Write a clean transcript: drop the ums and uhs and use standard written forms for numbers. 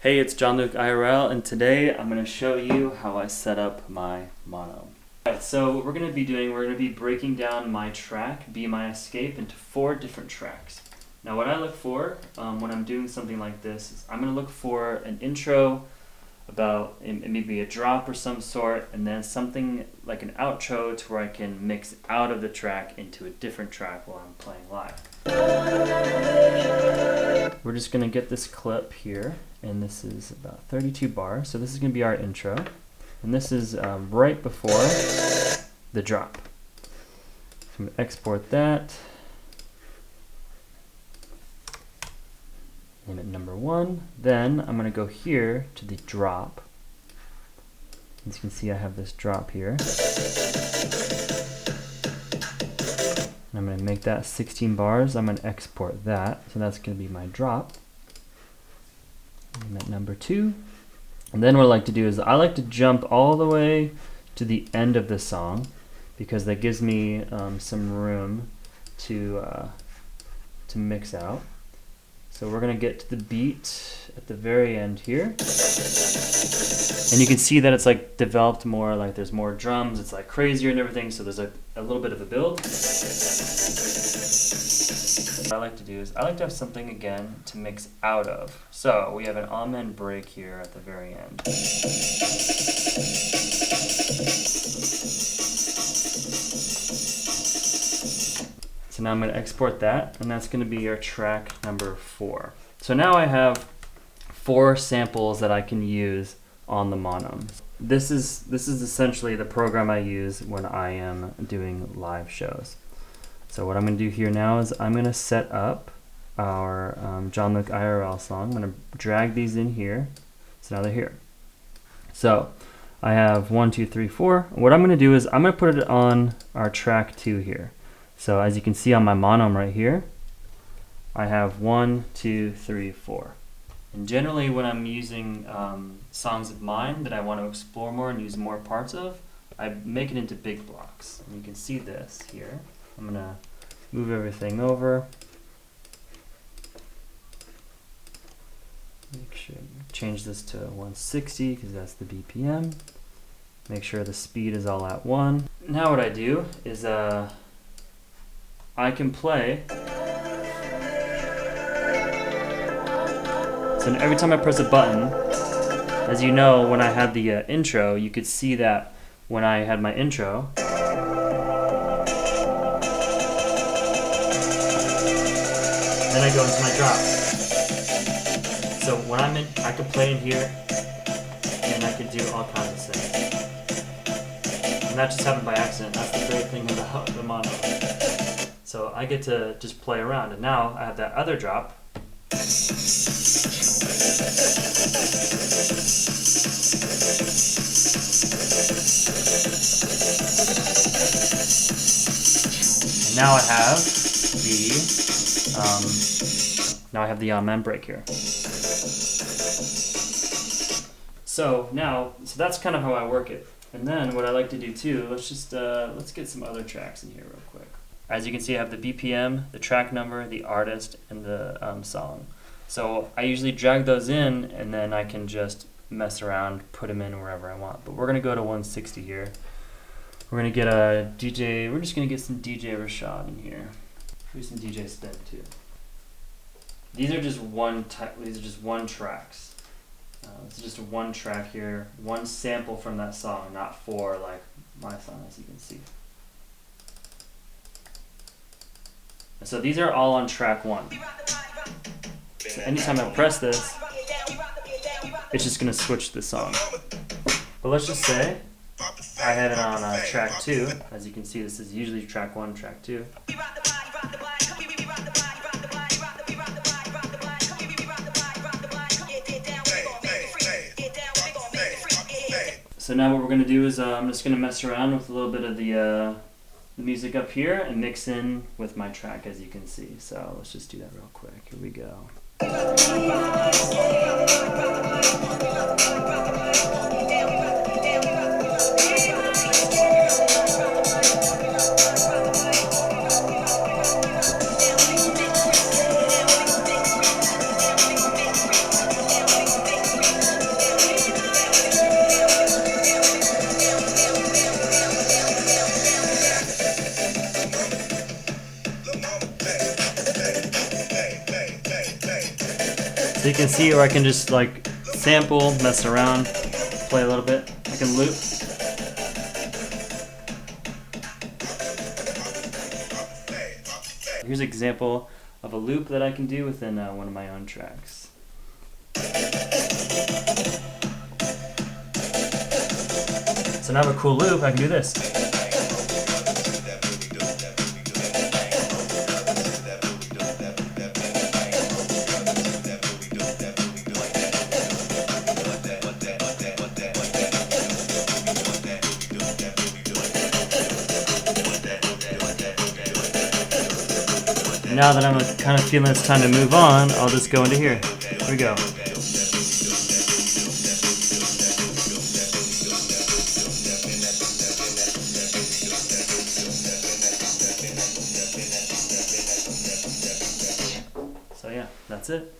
Hey, it's John Luke IRL, and today I'm going to show you how I set up my mono. Alright, so what we're going to be breaking down my track, Be My Escape, into 4 different tracks. Now what I look for when I'm doing something like this is I'm going to look for an intro, about maybe a drop or some sort, and then something like an outro to where I can mix out of the track into a different track while I'm playing live. We're just going to get this clip here, and this is about 32 bars, so this is going to be our intro, and this is right before the drop. So I'm going to export that, name it number 1, then I'm going to go here to the drop. As you can see, I have this drop here. I'm going to make that 16 bars. I'm going to export that. So that's going to be my drop. Name it number 2. And then what I like to do is I like to jump all the way to the end of the song because that gives me some room to mix out. So we're going to get to the beat at the very end here. And you can see that it's like developed more, like there's more drums, it's like crazier and everything, so there's a little bit of a build. What I like to do is I like to have something again to mix out of. So we have an amen break here at the very end. So now I'm going to export that, and that's going to be your track number 4. So now I have 4 samples that I can use on the MONOME. This is essentially the program I use when I am doing live shows. So what I'm going to do here now is I'm going to set up our John Luke IRL song. I'm going to drag these in here. So now they're here. So I have 1, 2, 3, 4. What I'm going to do is I'm going to put it on our track 2 here. So as you can see on my MONOME right here, I have 1, 2, 3, 4. And generally when I'm using songs of mine that I want to explore more and use more parts of, I make it into big blocks. And you can see this here. I'm going to move everything over. Make sure change this to 160 because that's the BPM. Make sure the speed is all at 1. Now what I do is I can play. So every time I press a button, as you know, when I had the intro, you could see that when I had my intro, then I go into my drop. So when I'm in, I could play in here, and I could do all kinds of things. And that just happened by accident. That's the great thing about the mono. So I get to just play around, and now I have that other drop. And now I have the amen break here. So that's kind of how I work it. And then what I like to do too, let's get some other tracks in here real quick. As you can see, I have the BPM, the track number, the artist, and the song. So I usually drag those in, and then I can just mess around, put them in wherever I want. But we're going to go to 160 here. We're going to get a DJ, we're just going to get some DJ Rashad in here. Maybe some DJ Spin too. These are just one tracks. It's just one track here, one sample from that song, not 4 like my song, as you can see. So these are all on track 1. So anytime I press this, it's just going to switch the song. But let's just say I had it on track 2. As you can see, this is usually track 1, track 2. So now what we're going to do is I'm just going to mess around with a little bit of the music up here and mix in with my track, as you can see. So let's just do that real quick. Here we go. So you can see where I can just like sample, mess around, play a little bit. I can loop. Here's an example of a loop that I can do within one of my own tracks. So now I have a cool loop, I can do this. Now that I'm kind of feeling it's time to move on, I'll just go into here. Here we go. So yeah, that's it.